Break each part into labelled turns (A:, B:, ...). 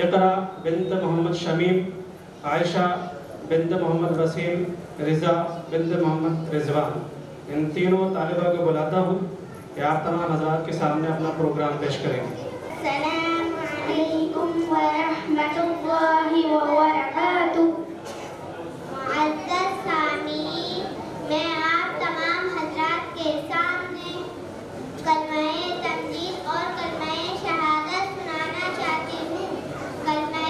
A: اقرا بنت محمد شمیم، عائشہ بنت محمد وسیم، رضا بنت محمد رضوان، ان تینوں طالبہ کو بلاتا ہوں کہ آپ تمام حضرات کے سامنے اپنا پروگرام پیش کریں گے۔
B: السلام علیکم ورحمۃ اللہ وبرکاتہ۔ معزز سامعین، میں آپ تمام حضرات کے سامنے کلمہ تمجید اور کلمہ شہادت سنانا چاہتی ہوں۔ کلمہ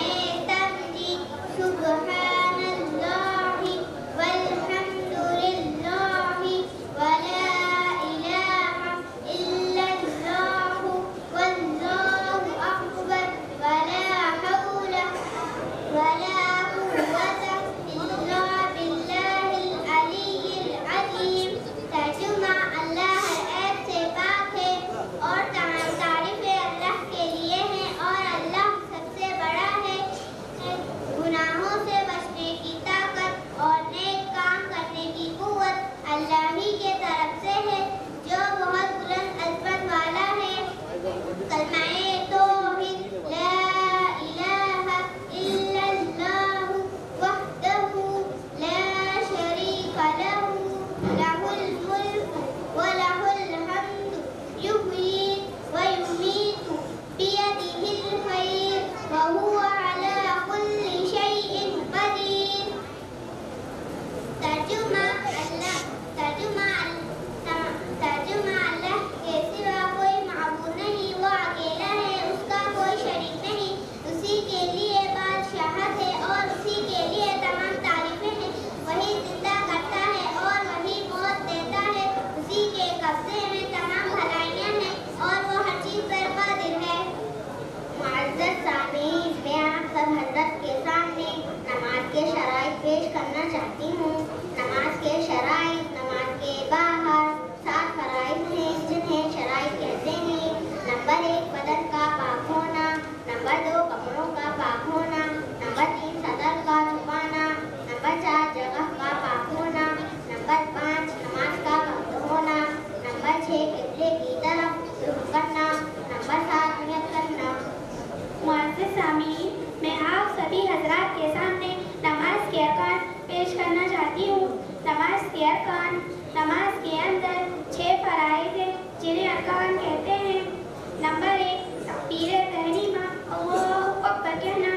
B: تمجید: سبحان اللہ والحمد للہ ولا الہ الا اللہ واللہ اکبر ولا حول ولا قوة الا باللہ العلی العظیم۔ ترجمہ: اللہ عیب سے پاک ہے اور تمام تعریفیں اللہ کے لیے ہیں اور اللہ سب سے بڑا ہے۔ گناہوں سے بچنے کی طاقت اور نیک کام کرنے کی قوت اللہ ہی کے طرف سے ہے جو بہت بلند عظمت والا ہے۔ کلمہ توحید: لا الہ الا اللہ وحدہ لا شریک لہ لہ الملک ولہ الحمد یحیی ویمیت بیدہ الخیر وہو علی کل شیء قدیر۔ ترجمہ: اللہ کے سوا کوئی معبود نہیں، وہ اکیلا ہے، اس کا کوئی شریک نہیں، اسی کے لیے بادشاہت ہے اور اسی کے لیے تمام تعریفیں ہیں۔ وہی زندہ کرتا ہے اور وہی موت دیتا ہے، اسی کے قبضے میں تمام بھلائیاں ہیں اور وہ ہر چیز پر قادر ہے۔ معزز سامعین، میں آپ سب حضرت کے سامنے نماز کے شرائط پیش کرنا چاہتی ہوں۔ نماز کے شرائط: نماز کے باہر 7 فرائض ہیں جنہیں شرائط کہتے ہیں۔ نمبر 1 بدن کا پاک ہونا، نمبر 2 کپڑوں کا پاک ہونا، نمبر 3 صدر کا چھپانا، نمبر 4 جگہ کا پاک ہونا، نمبر 5 نماز کا وقت ہونا، نمبر 6 قبلے کی طرف رخ کرنا، نمبر 7 نیت کرنا۔ معزز سامعین، میں آپ سبھی حضرات کے سامنے نماز کے ارکان پیش کرنا چاہتی ہوں۔ نماز کے ارکان: نماز کے اندر 6 فرائض ہیں جنہیں ارکان کہتے ہیں۔ نمبر 1 تکبیر تحریمہ اللہ اکبر کہنا،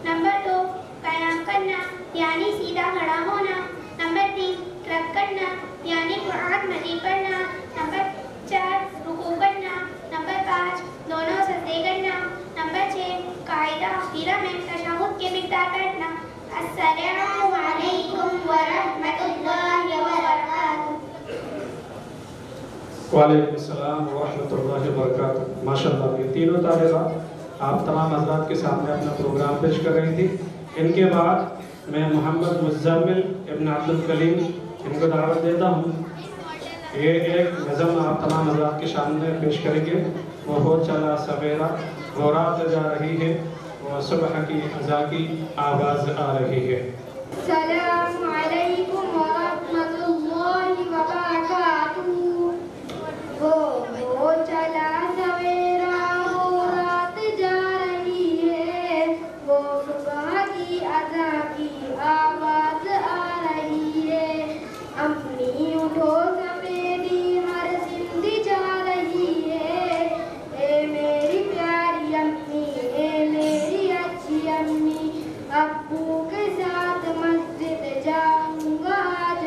B: نمبر 2 قیام کرنا یعنی سیدھا کھڑا ہونا، نمبر 3 رکوع کرنا یعنی قرآن مجید پڑھنا، نمبر 4 رکوع کرنا، نمبر 5 دونوں سجدے کرنا، نمبر 6 قاعدہ اخیرہ میں تشہد کے مقدار بیٹھنا۔ السلام علیکم ورحمۃ اللہ وبرکاتہ۔
A: وعلیکم السلام ورحمۃ اللہ وبرکاتہ۔ ماشاءاللہ، یہ تینوں طالبہ آپ تمام حضرات کے سامنے اپنا پروگرام پیش کر رہی تھی۔ ان کے بعد میں محمد مزمل ابن عبد الکلیم ان کو دعوت دیتا ہوں۔ یہ ایک نظم آپ تمام حضرات کے سامنے پیش کریں گے۔ وہ ہو چلا سویرا، وہ رات جا رہی ہے، وہ صبح کی اذاں کی آواز آ رہی ہے۔
B: السلام علیکم ورحمۃ اللہ وبرکاتہ۔ وہ چلا سویرا، وہ رات جا رہی ہے، وہ صبح کی اذاں کی آواز آ رہی ہے۔ اپنی اٹھو سفیدی ہر سمت جا رہی ہے، اے میری پیاری امی، اے میری اچھی امی، ابو کے ساتھ مسجد جاؤں گا آج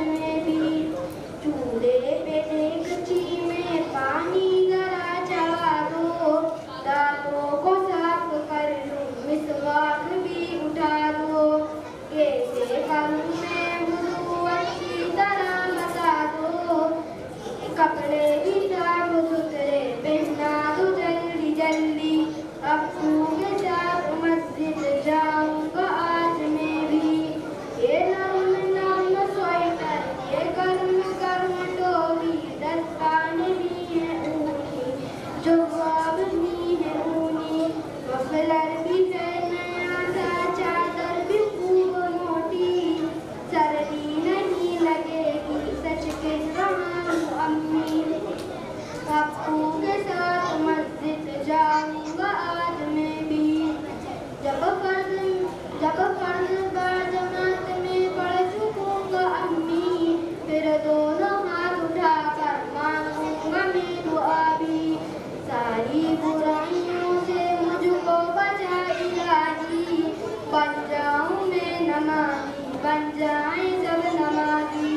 C: بن جائیں سب نمازی.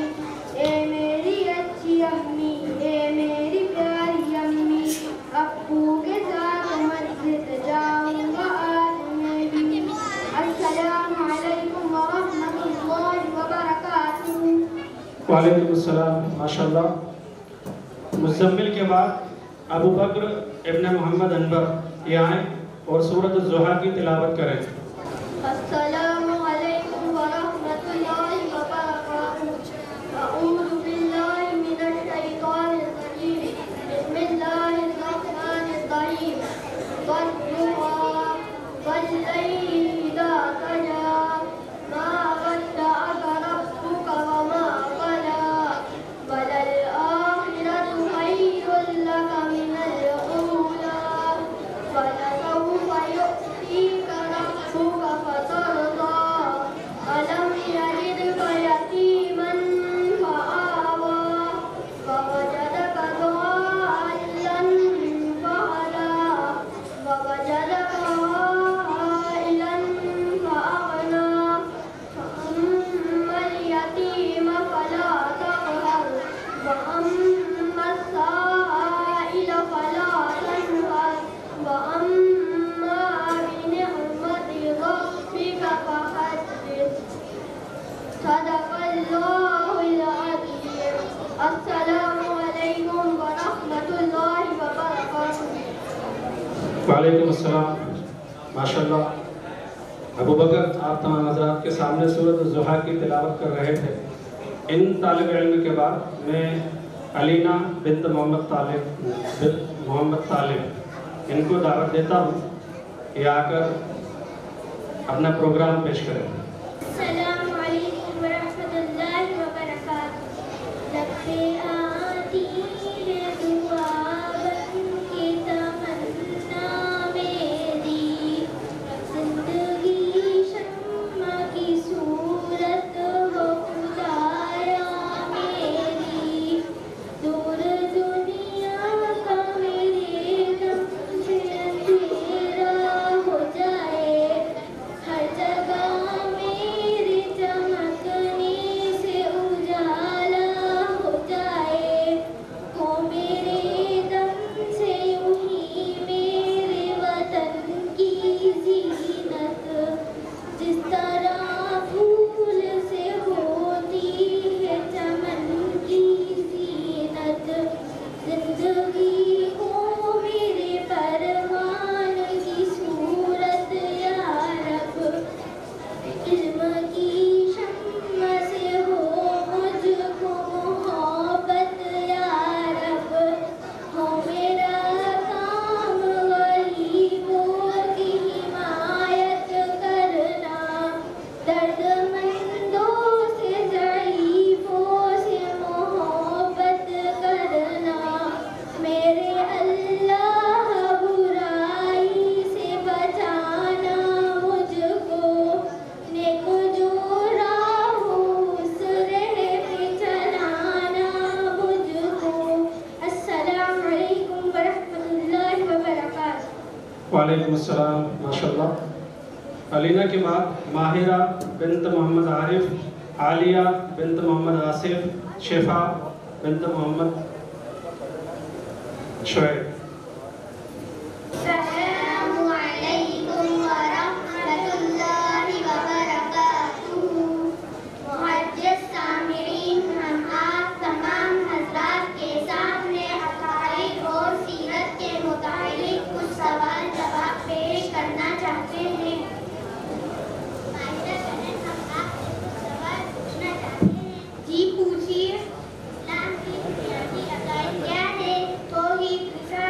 C: اے میری اچھی امی، اے میری پیاری امی، ابو کے ساتھ مسجد جاؤں گا آج میں بھی. السلام علیکم ورحمۃ اللہ وبرکاتہ.
A: وعلیکم السلام. ماشاء اللہ. مزمل کے بعد ابو بکر ابن محمد انور یہ آئیں اور سورۃ الضحیٰ کی تلاوت کریں.
C: السلام علیکم ورحمۃ اللہ وبرکاتہ. اعوذ باللہ من الشیطان الرجیم. بسم اللہ الرحمن الرحیم. والضحیٰ واللیل اذا سجی ما ودعک ربک وما قلی وللآخرۃ خیر لک من الأولی ولسوف یؤتیک ربک فترضی. ألم یجدک یتیما فآوی ووجدک ضالا فہدی ووجدک عائلا فأغنی. فأما اليتیم فلا تقہر وأما السائل فلا تنہر وأما بنعمت ربک فحدث. صدق اللہ العظیم. السلام علیکم ورحمۃ اللہ وبرکاتہ.
A: وعلیکم السلام. ماشاء اللہ. ابو بکر آپ تمام حضرات کے سامنے سورۃ الضحیٰ کی تلاوت کر رہے تھے. ان طالب علم کے بعد میں علینا بنت محمد طالب ان کو دعوت دیتا ہوں کہ آ کر اپنا پروگرام پیش کریں.
B: السلام علیکم ورحمۃ اللہ وبرکاتہ. لب پہ آتی ہے دعا بن کے تمنا میری، زندگی شمع کی صورت ہو خدایا میری. دور دنیا کا میرے دم سے اندھیرا ہو جائے، ہر جگہ میرے چمکنے سے اجالا ہو جائے. ہو میرے دم سے یوں ہی میرے وطن کی زینت، جس طرح پھول سے ہوتی ہے چمن کی زینت. زندگی ہو میرے پروان کی صورت یا رب، علم کی شمع سے ہو مجھ کو محبت یا رب. ہو میرا کام غریبوں کی حمایت کرنا، درد مندوں سے ضعیفوں سے محبت کرنا. میرے اللہ برائی سے بچانا مجھ کو، نیک جو راہ ہو اس راہ پہ چلانا مجھ کو. السلام علیکم ورحمۃ اللہ وبرکاتہ.
A: وعلیکم السلام. ماشاء اللہ. علینا کے بعد ماہرہ بنت محمد عارف، عالیہ بنت محمد آصف، شفا بنت محمد شعیب.
B: السلام علیکم ورحمۃ اللہ وبرکاتہ. معزز سامعین، ہم آپ تمام حضرات کے سامنے عقائد اور سیرت کے متعلق کچھ سوال جواب پیش کرنا چاہتے ہیں. ماہرہ بہن، ہم آپ سے کچھ سوال پوچھنا چاہتے ہیں. جی پوچھیے. اسلام کی بنیادی عقائد کیا ہے؟ توحید، رسالت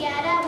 B: 11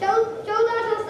B: 1400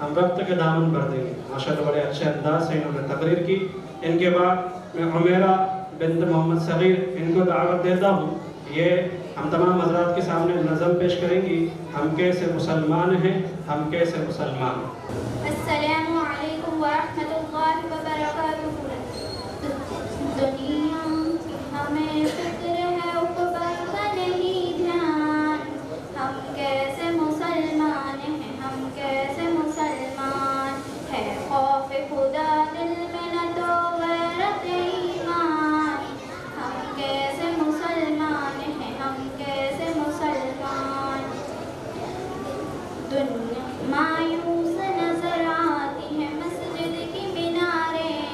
A: ہم وقت کے دامن بھر دیں گے. ماشاءاللہ بڑے اچھے انداز سے انہوں نے تقریر کی. ان کے بعد میں عمیرہ بنت محمد صغیر ان کو دعوت دیتا ہوں. یہ ہم تمام حضرات کے سامنے نظم پیش کریں گی. ہم کیسے مسلمان ہیں، ہم کیسے مسلمان.
B: السلام علیکم ورحمۃ اللہ وبرکاتہ. دنیا ہمیں فکر ہے عقبہ کا نہیں دھیان. ہم کیسے مسلمان ہیں، ہم کیسے مسلمان. ہے خوف خدا دل میں نہ تو غیرت ایمان. ہم کیسے مسلمان ہیں، ہم کیسے مسلمان. دنیا مایوس نظر آتی ہے مسجد کی میناریں.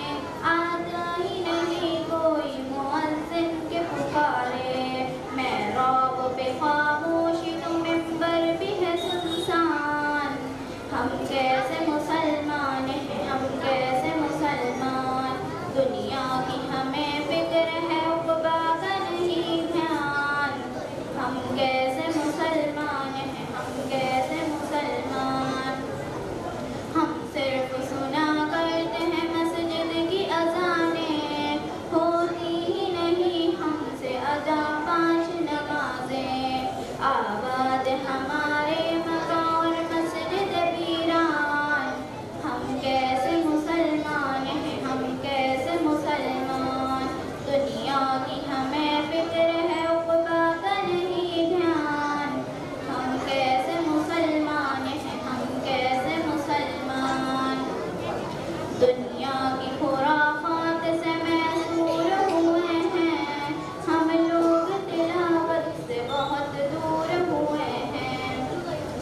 B: آتا ہی نہیں کوئی مؤذن کے پکارے. محراب پہ خاموشی تو منبر بھی ہے سنسان. ہم کیسے مسلمان ہیں، ہم کیسے مسلمان. دنیا کی ہمیں فکر ہے عقبہ کا نہیں دھیان. ہم کیسے مسلمان ہیں، ہم کیسے مسلمان. ہم صرف سنا کرتے ہیں مسجد کی اذانیں. ہوتی ہی نہیں ہم سے ادا 5 نمازیں. آباد ہمارے مکہ اور مسجد ویران. ہم کیسے مسلمان ہیں، ہم کیسے مسلمان. دنیا کی ہمیں فکر ہے عقبہ کا نہیں دھیان. ہم کیسے مسلمان ہیں، ہم کیسے مسلمان. دنیا کی خرافات سے محصور ہوئے ہیں. ہم لوگ تلاوت سے بہت دور ہوئے ہیں.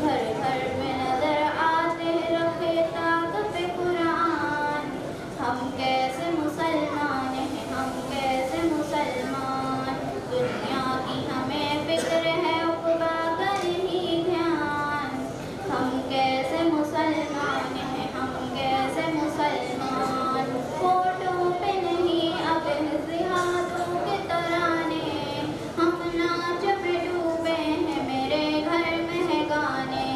B: گھر گھر میں نظر آتے رکھے طاق پہ قرآن. ہم کیسے مسلمان ہیں، ہم کیسے مسلمان. دنیا کی ہمیں فکر ہے عقبہ کا نہیں دھیان. ہم کیسے مسلمان ہیں، ہم کیسے مسلمان. فوٹو پہ نہیں اب اتحادوں کے ترانے. ہم ناچ پہ ڈوبے ہیں، میرے گھر میں ہے گانے.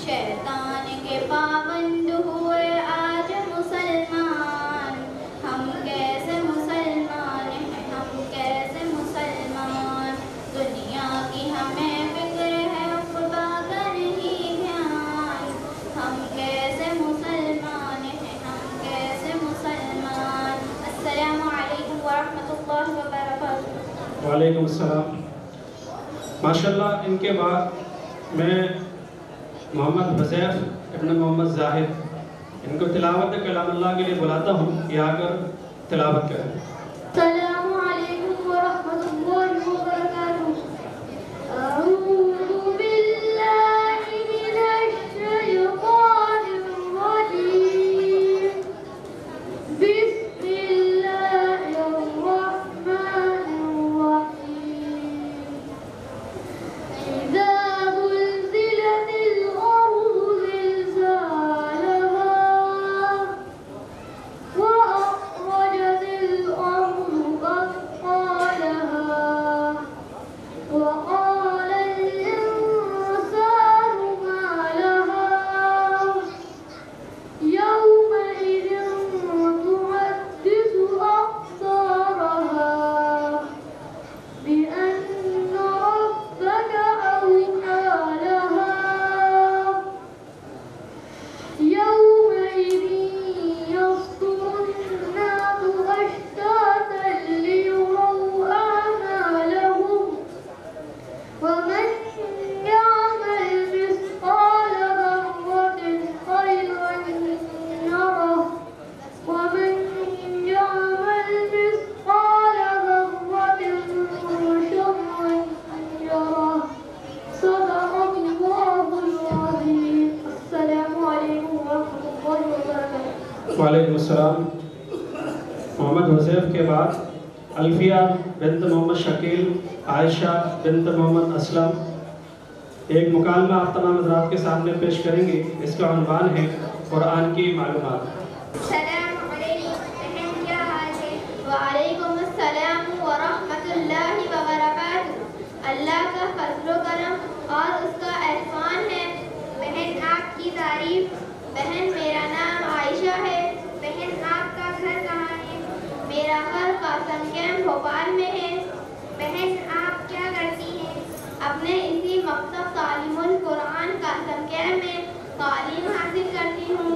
B: شیطان کے پابند ہوئے آج مسلمان. ہم کیسے مسلمان ہیں، ہم کیسے مسلمان. دنیا کی ہمیں فکر ہے عقبہ کا نہیں دھیان. ہم کیسے مسلمان ہیں، ہم کیسے مسلمان. السلام علیکم ورحمۃ اللہ وبرکاتہ.
A: وعلیکم السلام. ماشاءاللہ ان کے بعد میں محمد حذیف ابن محمد زاہد ان کو تلاوت کلام اللہ کے لیے بلاتا ہوں. یہ آ کر تلاوت کریں.
C: السلام علیکم ورحمۃ اللہ وبرکاتہ. اعوذ باللہ من الشیطان الرجیم. بسم اللہ الرحمن الرحیم. اذا زلزلت الارض زلزالها وأخرجت الأرض أثقالها وقال الإنسان ما لها يومئذ تحدث أخبارها بأن ربك أوحى لها يومئذ يصدر الناس أشتاتا ليروا أعمالهم. ومن يعمل مثقال ذرة خيرا يره ومن يعمل مثقال ذرة شرا يره. صدق الله العظيم. السلام عليكم ورحمة الله وبركاته.
A: وعلیکم السلام. محمد حذیف کے بعد الفیہ بنت محمد شکیل، عائشہ بنت محمد اسلم ایک مکالمہ آپ تمام حضرات کے سامنے پیش کریں گے. اس کا عنوان ہے قرآن کی معلومات.
B: السلام علیکم. بہن کیا حال ہے؟ وعلیکم السلام ورحمۃ اللہ وبرکاتہ. اللہ کا فضل و کرم اور اس کا احسان ہے. بہن آپ کی تعریف. بہن میرا گھر قاسم کیمپ بھوپال میں ہے۔ بہن آپ کیا کرتی ہیں؟ اپنے اسی مکتب تعلیم القرآن قاسم کیمپ میں تعلیم حاصل کرتی ہوں۔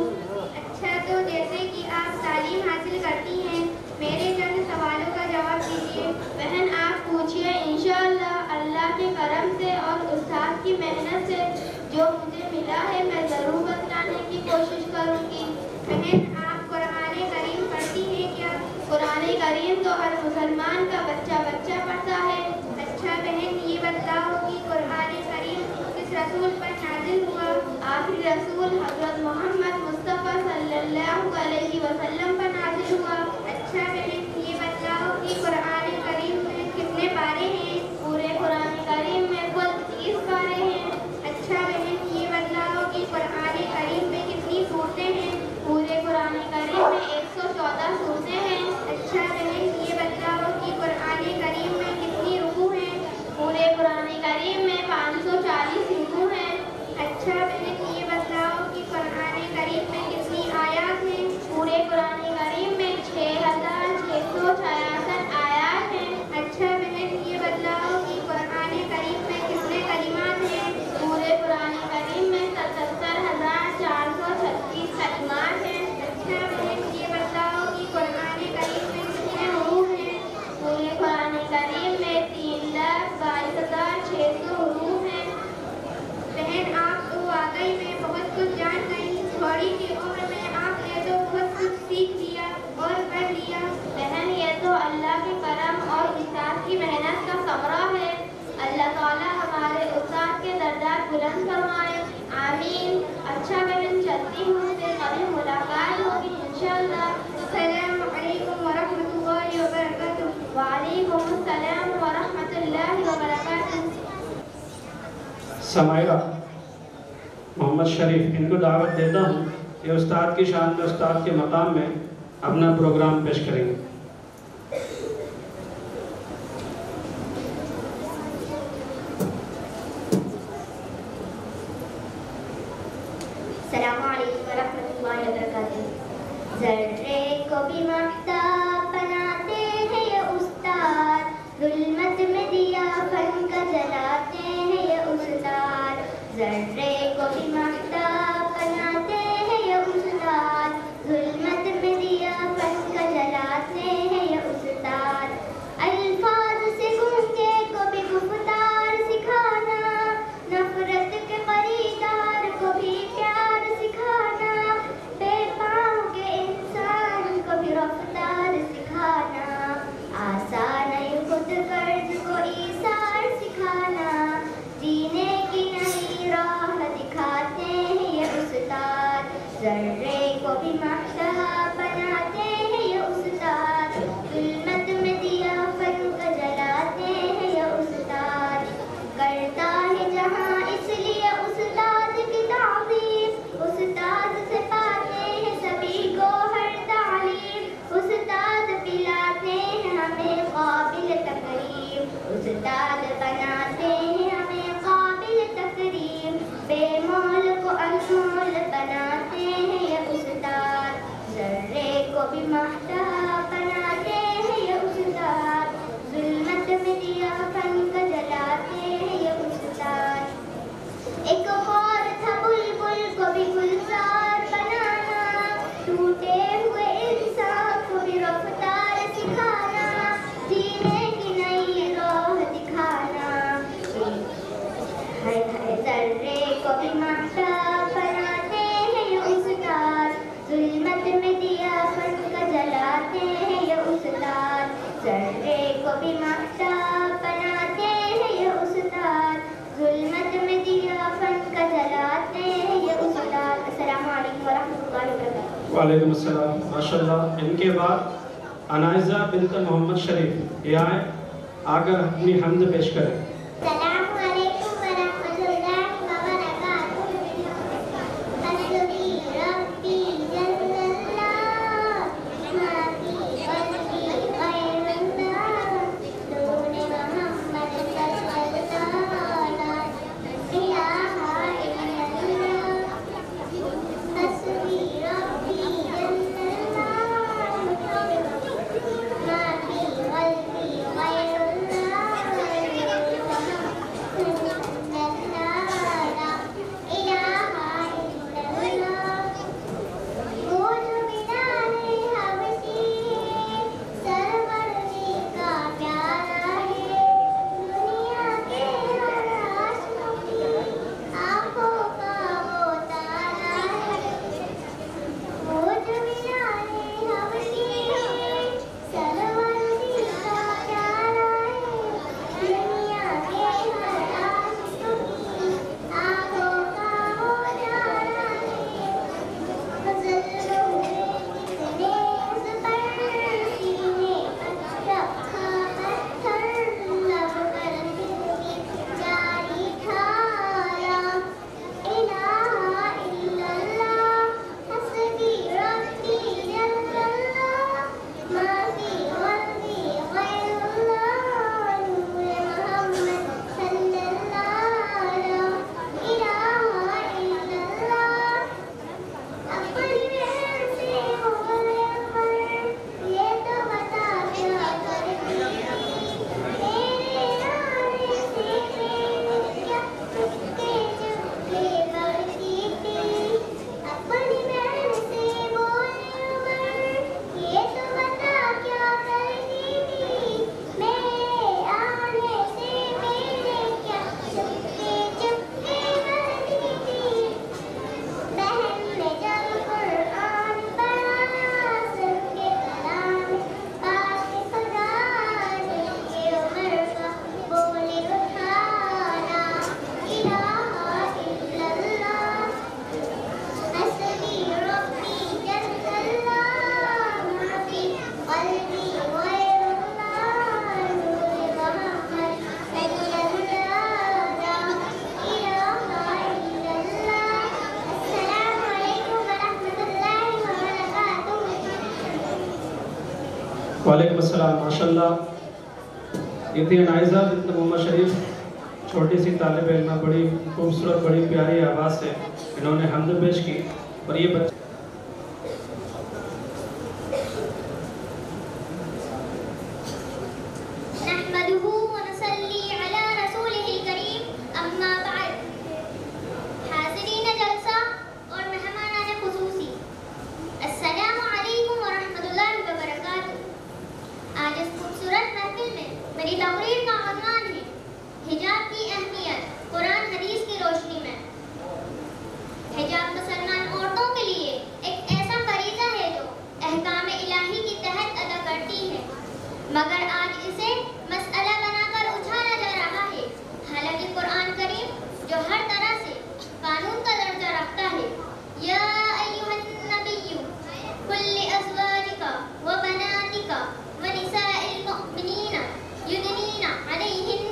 B: اچھا، تو جیسے کہ آپ تعلیم حاصل کرتی ہیں، میرے چند سوالوں کا جواب دیجیے۔ بہن آپ پوچھیے، انشاءاللہ اللہ کے کرم سے اور استاد کی محنت سے جو مجھے ملا ہے میں ضرور بتلانے کی کوشش کروں گی۔ بہن آپ قرآن کریم پڑھتی ہیں کیا؟ قرآن کریم تو ہر مسلمان کا بچہ پڑھتا ہے۔ اچھا بہن یہ بتلاؤ کہ قرآن کریم کس رسول پر نازل ہوا؟ آخری رسول حضرت محمد مصطفیٰ صلی اللہ علیہ وسلم پر نازل ہوا۔ اچھا بہن یہ بتلاؤ کہ قرآن کریم میں کتنے پارے ہیں؟ پورے قرآن کریم میں کل 30 پارے ہیں۔ اچھا بہن یہ بتلاؤ کہ قرآن کریم میں کتنی صورتیں ہیں؟ پورے قرآن کریم میں 114 صورتیں ہیں۔ اچھا بہن یہ بتلاؤ کہ قرآن کریم میں کتنی رکوع ہیں؟ پورے قرآن کریم میں 540 رکوع ہیں۔ اچھا بہن یہ بتلاؤ کہ قرآن کریم میں کتنی آیات ہیں؟ پورے قرآن کریم میں 6666 آیات ہیں۔ اچھا بہن یہ بتلاؤ کہ قرآن کریم میں کتنے کلمات ہیں؟ پورے قرآن کریم میں 77,436 کلمات ہیں۔ اچھا بہن یہ بتلاؤ کہ قرآن کریم میں کتنے حروف ہیں؟ پورے قرآن کریم میں 3,22,600 حروف ہیں۔ بہن آپ تو واقعی میں بہت کچھ جان گئی، تھوڑی سی عمر میں آپ نے تو بہت کچھ سیکھ لیا اور پڑھ لیا۔ بہن یہ تو اللہ کے کرم اور استاد کی محنت کا ثمرہ ہے۔ اللہ تعالیٰ ہمارے استاد کے درجات بلند فرمائے، آمین۔ اچھا بہن چلتی ہوں، پھر کبھی ملاقات ہوگی انشاءاللہ۔ السلام علیکم ورحمۃ اللہ وبرکاتہ۔ وعلیکم السلام ورحمۃ اللہ وبرکاتہ۔
A: سمائرہ محمد شریف، ان کو دعوت دیتا ہوں کہ استاد کی شان میں، استاد کے مقام میں اپنا پروگرام پیش کریں گے۔
B: السلام علیکم ورحمۃ اللہ وبرکاتہ۔ ذرے کو بھی مہتاب بناتے ہیں یہ استاد، ظلمت میں دیا فن کا جلاتے ہیں یہ استاد۔ ذرے کو بھی مہتاب بناتے ہیں یہ استاد، ظلمت میں دیا فن کا جلاتے ہیں یہ استاد۔ الفاظ سے گونگے کو بھی گفتار سکھانا، نفرت کے خریدار کو بھی پیار سکھانا، بے پاؤں کے انسان کو بھی رفتار سکھانا، آسان خود قرض کو ایثار سکھانا، جینے کی نئی راہ دکھاتے ہیں یہ استاد۔ ذرے کو بھی مہتاب بناتے ہیں یہ استاد، ظلمت میں دیا فن کا جلاتے ہیں یہ استاد۔ کرتا ہے جہاں اس لیے استاد کی تعظیم، استاد سے پاتے ہیں سبھی کو ہر تعلیم، استاد پلاتے ہیں ہمیں قابل تکریم، استاد بناتے ہیں ہمیں قابل تکریم، بے مول کو انمول بناتے ہیں یہ استاد۔ ذرے کو بھی مہتاب بناتے ہیں یہ استاد، ظلمت میں دیا فن کا جلاتے ہیں یہ استاد۔ ایک اور تھا بلبل کو بھی گلزار بنانا، ٹوٹے ہوئے انسان کو بھی رفتار سکھانا، جینے کی نئی راہ دکھانا۔ ذرے کو بھی مہتاب بناتے ہیں یہ استاد، ظلمت میں دیا فن کا جلاتے ہیں یہ استاد۔ ذرے کو بھی مہتاب بناتے ہیں یہ استاد، ظلمت میں دیا فن کا جلاتے ہیں یہ استاد۔ السلام علیکم ورحمۃ اللہ وبرکاتہ۔
A: وعلیکم السلام، ماشاءاللہ۔ ان کے بعد عنائزہ بنت محمد شریف یہ آئیں، آ کر اپنی حمد پیش کریں۔
B: السلام علیکم ورحمۃ اللہ وبرکاتہ۔ حسبی ربی جل اللہ، ما فی قلبی غیر اللہ، دون محمد صلی اللہ، لا الہ الا اللہ۔ حسبی ربی جل اللہ، ما في قلبي غير الله نور محمد صلى الله لا إله إلا الله اپنی بہن سے ہو گئے پر یہ تو بتا کیا کرتی تیرے آنے سے میں کیا چپکے چپکے کرتی تھی اپنی بہن سے بولے پر یہ تو بتا کیا کرتی تھی میرے آنے سے میرے کیا چپکے چپکے کرتی تھی بہن نے جب قرآن پڑھا سن کے کلام پاک خزانے کے عمر کا بول اٹھانا الہ الا اللہ حسبی ربی جل اللہ ما فی قلبی غیر اللہ نور محمد صلی اللہ لا الہ الا اللہ السلام علیکم ورحمۃ اللہ وبرکاتہ
A: وعلیکم السلام. ماشاءاللہ اتنی نائزہ بنت محمد شریف چھوٹی سی طالب علمہ بڑی خوبصورت بڑی پیاری آواز سے انہوں نے حمد پیش کی اور یہ بچہ
B: نحمده ونصلي على رسوله الكريم اما بعد حاضرین جلسہ اور مہمانان خصوصی السلام علیکم ورحمۃ اللہ وبرکاتہ. آج اس خوبصورت محفل میں میری تقریر کا عنوان ہے حجاب کی اہمیت قرآن حدیث کی روشنی میں. حجاب مسلمان عورتوں کے لیے ایک ایسا فریضہ ہے جو احکام الہی کے تحت ادا کرتی ہے مگر آج اسے مسئلہ بنا کر اچھالا جا رہا ہے حالانکہ قرآن کریم جو ہر طرح سے قانون کا درجہ رکھتا ہے یا ایھا النبی قل لازواجک وبناتک ونساء المؤمنین یدنین علیہن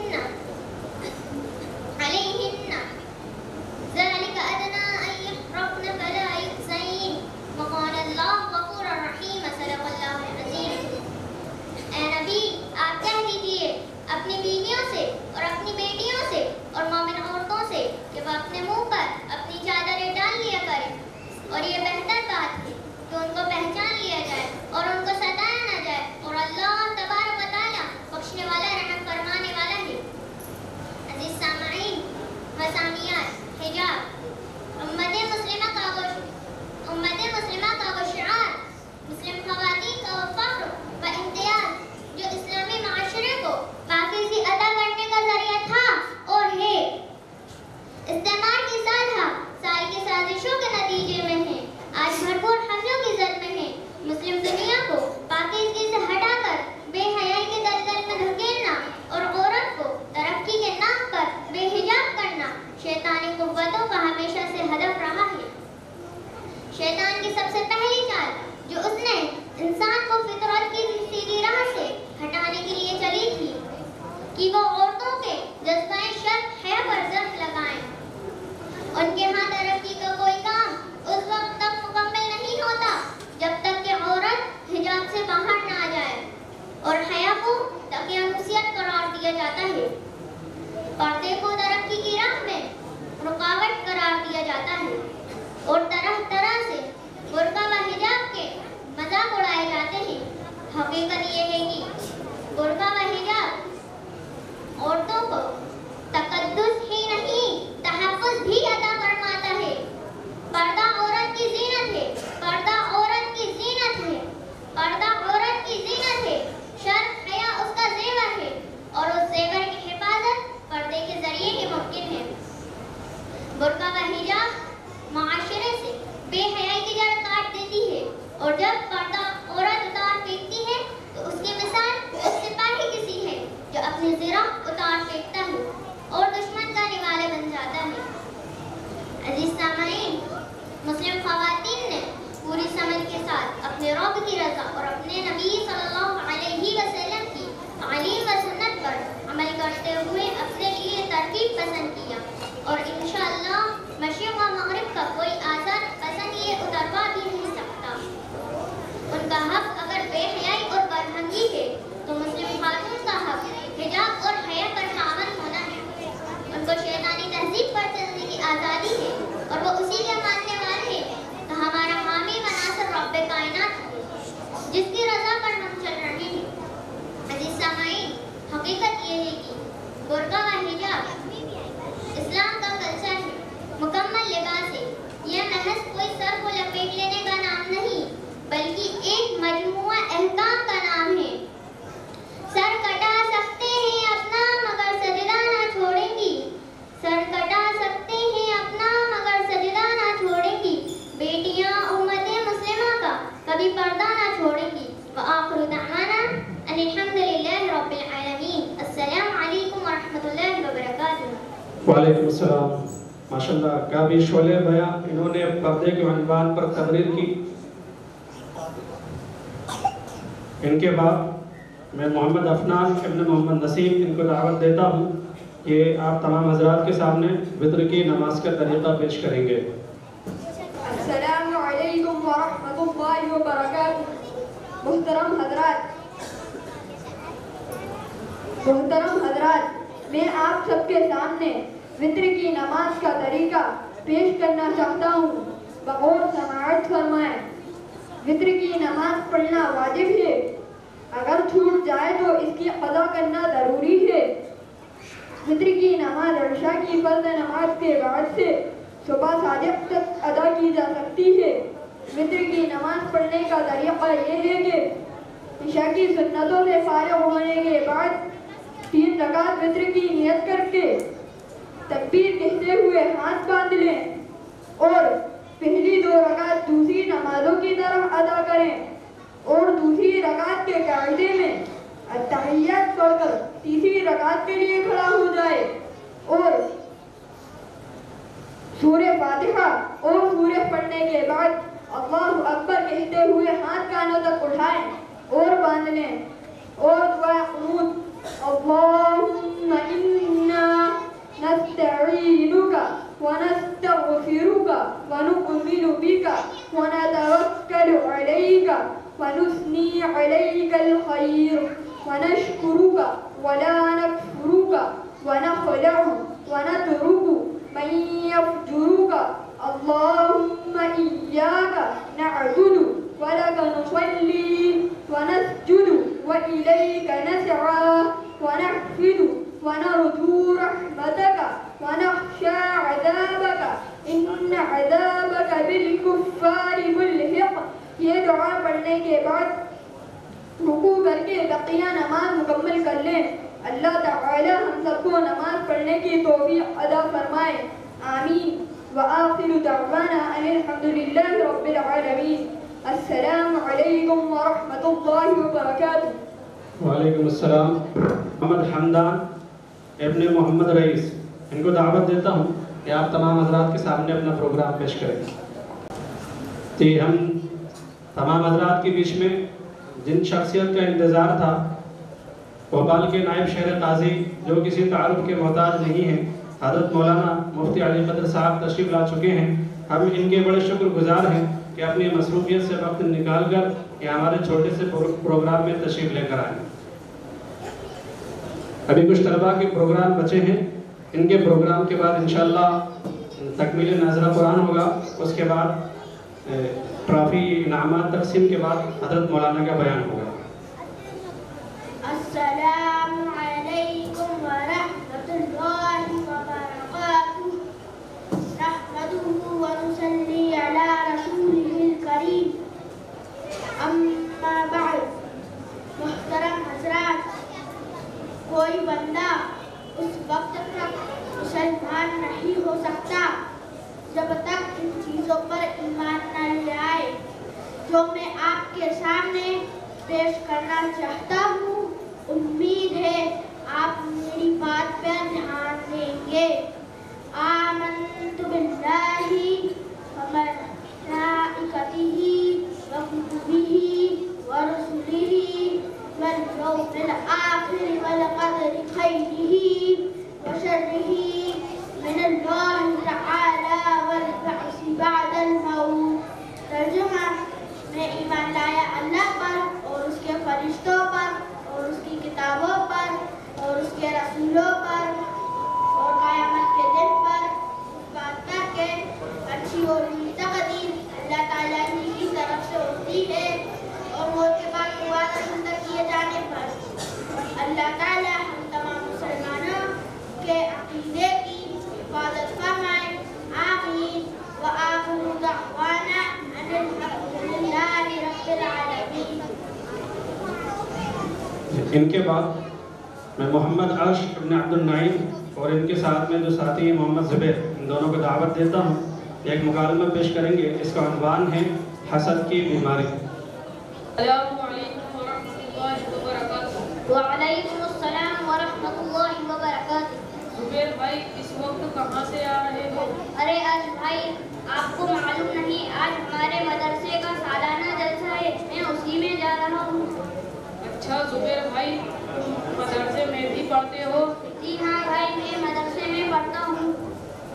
B: ذلک ادنی ان یعرفن فلا یؤذین وقال اللہ غفورا رحیما صدق اللہ العظیم. اے نبی آپ کہہ دیجئے اپنی بیویوں سے اور اپنی بیٹیوں سے اور مومن عورتوں سے کہ وہ اپنے منہ پر اپنی چادریں ڈال لیا کریں اور یہ بہتر بات ہے کہ ان کو پہچان لیا جائے اور ان کو ستایا نہ جائے اور اللہ تبارک و تعالیٰ بخشنے والا رحم فرمانے والا ہے. عزیز سامعین و سامعات حجاب امت مسلمہ کا وہ شعار مسلم خواتین کا وہ فخر و امتیاز جو اسلامی معاشرے کو پاکیزی ادا کرنے کا ذریعہ تھا اور ہے. استعمار کی سال کی سازشوں کے نتیجے میں ہے آج بھرپور حملوں کی زد میں ہے مسلم دنیا کو پاکیزگی سے ہٹا کر بے حیائی کے دلدل میں دھکیلنا اور عورت کو ترقی کے نام پر بے حجاب کرنا شیطانی قوتوں کا ہمیشہ سے ہدف رہا ہے. شیطان کی سب سے پہلی چال جو اس نے انسان کو فطرت کی سیدھی راہ سے ہٹانے کے لیے چلی تھی کہ وہ عورتوں کے جذبہ شرف حیا پر زخم لگائیں. ان کے ہاں ترقی کا کوئی کام اس وقت تک مکمل نہیں ہوتا جب تک کہ عورت حجاب سے باہر نہ آ جائے اور حیا کو تقیانوسیت قرار دیا جاتا ہے. پردے کو ترقی کی راہ میں رکاوٹ قرار دیا جاتا ہے اور طرح طرح سے برقع و حجاب کے مذاق اڑائے جاتے ہیں. حقیقت یہ ہے کہ برقع و حجاب عورتوں کو تقدس ہی نہیں تحفظ بھی عطا فرماتا ہے. پردہ عورت کی زینت ہے. پردہ عورت کی زینت ہے. پردہ عورت کی زینت ہے. شرف حیا اس کا زیور ہے اور اس زیور کی حفاظت پردے کے ذریعے ہی ممکن ہے. برقع و حجاب معاشرے سے بے حیائی کی جڑ کاٹ دیتی ہے اور جب پردہ عورت اتار پھینکتی ہے تو اس کی مثال اس سپاہی کی جس کی رضا پر ہم چل رہے ہیں. عزیز سامعین، حقیقت یہ ہے کہ برقع و حجاب اسلام کا کلچر ہے، مکمل لباس ہے. یہ محض کوئی سر کو لپیٹ لینے کا نام نہیں بلکہ ایک مجموعہ احکام کا نام ہے. سر کٹا سکتے ہیں اپنا مگر سجدہ نہ چھوڑیں گی. سر کٹا سکتے ہیں اپنا مگر سجدہ نہ چھوڑیں گی. بیٹیاں امت مسلمہ کا کبھی پردہ نہ چھوڑیں گی. وآخر دعوانا ان الحمدللہ رب العالمین. السلام علیکم ورحمۃ اللہ وبرکاتہ.
A: وعلیکم السلام. ماشاءاللہ کعبی شعلے بیان انہوں نے پردے کے عنوان پر تقریر کی. ان کے بعد میں محمد افنان ابن محمد نسیم ان کو دعوت دیتا ہوں کہ آپ تمام حضرات کے سامنے وطر کی نماز کا طریقہ پیش کریں گے.
C: السلام علیکم ورحمۃ اللہ وبرکاتہ. محترم حضرات، میں آپ سب کے سامنے وطر کی نماز کا طریقہ پیش کرنا چاہتا ہوں. بغور سماعت فرمائیں. وطر کی نماز پڑھنا واجب ہے. اگر چھوٹ جائے تو اس کی قضا کرنا ضروری ہے. وطر کی نماز عشاء کی فرض نماز کے بعد سے صبح صادق تک ادا کی جا سکتی ہے. وطر کی نماز پڑھنے کا طریقہ یہ ہے کہ عشاء کی سنتوں سے فارغ ہونے کے بعد 3 رکعت وطر کی نیت کر کے تکبیر کہتے ہوئے ہاتھ باندھ لیں اور پہلی 2 رکعت دوسری نمازوں کی طرح ادا کریں اور دوسری رکعت کے قاعدے میں التحیات پڑھ کر تیسری رکعت کے لیے کھڑا ہو جائے اور سورہ فاتحہ اور سورہ پڑھنے کے بعد اللہ اکبر کہتے ہوئے ہاتھ کانوں تک اٹھائیں اور باندھ لیں اور دعا قنوت اللہم انا نستعینک ونستغفرک ونؤمن بک ونتوکل علیک ونثنی علیک الخیر ونشکرک ولا نکفرک ونخلع ونترک من يفجرك اللهم إياك نعبد ولك نصلي ونسجد وإليك نسعى ونحفد ونرجو رحمتك ونخشى عذابك إن عذابك بالكفار ملحق. یہ دعا پڑھنے کے بعد رکوع کر کے بقیہ نماز مکمل کر لیں. اللہ تعالی ہم سب کو نماز پڑھنے کی توفیق عطا فرمائے. آمین. وآخر دعوانا ان الحمدللہ رب العالمین. السلام علیکم ورحمۃ اللہ وبرکاتہ.
A: وعلیکم السلام. محمد حمدان ابن محمد رئیس ان کو دعوت دیتا ہوں کہ آپ تمام حضرات کے سامنے اپنا پروگرام پیش کریں. جی، ہم تمام حضرات کے بیچ میں جن شخصیت کا انتظار تھا، بھوپال کے نائب شہر قاضی جو کسی تعارف کے محتاج نہیں ہیں، حضرت مولانا مفتی علی قدر صاحب تشریف لا چکے ہیں. ہم ان کے بڑے شکر گزار ہیں کہ اپنی مصروفیت سے وقت نکال کر یہ ہمارے چھوٹے سے پروگرام میں تشریف لے کر آئیں. ابھی کچھ طلباء کے پروگرام بچے ہیں. ان کے پروگرام کے بعد انشاءاللہ تکمیل ناظرہ قرآن ہوگا. اس کے بعد ٹرافی انعامات تقسیم کے بعد حضرت مولانا کا بیان ہوگا.
B: السلام علیکم ورحمۃ اللہ وبرکاتہ. نحمده ونصلی علی رسولہ الکریم. اما بعد. محترم حضرات، کوئی بندہ اس وقت تک مسلمان نہیں ہو سکتا جب تک ان چیزوں پر ایمان نہ لے آئے جو میں آپ کے سامنے پیش کرنا چاہتا ہوں. امید ہے آپ میری بات پر دھیان دیں گے. آمنت باللہ وملائکتہ وکتبہ ورسلہ والیوم الآخر والقدر خیرہ وشرہ من اللہ تعالی والبعث بعد الموت. ترجمہ: میں ایمان لایا اللہ پر اور اس کے فرشتوں پر اور اس کی کتابوں پر اور اس کے رسولوں پر اور قیامت کے دن پر اس بات کر کے اچھی اور بری تقدیر اللہ تعالیٰ کی طرف سے ہوتی ہے اور وہ کے
A: ان کے بعد میں محمد عرش ابن عبد النعیم اور ان کے ساتھ میں جو ساتھی ہیں محمد زبیر، ان دونوں کو دعوت دیتا ہوں، ایک مکالمہ پیش کریں گے۔ اس کا عنوان ہے حسد کی بیماری۔
D: السلام علیکم ورحمۃ اللہ وبرکاتہ۔
B: وعلیکم السلام ورحمۃ اللہ وبرکاتہ۔
D: زبیر بھائی اس وقت کہاں سے آ رہے ہو؟
B: ارے عرش بھائی، آپ کو معلوم نہیں آج ہمارے مدرسے کا سالانہ جلسہ ہے، میں اسی میں جا رہا ہوں۔
D: اچھا زبیر بھائی، تم مدرسے میں بھی پڑھتے ہو؟
B: جی ہاں بھائی، میں مدرسے میں پڑھتا ہوں۔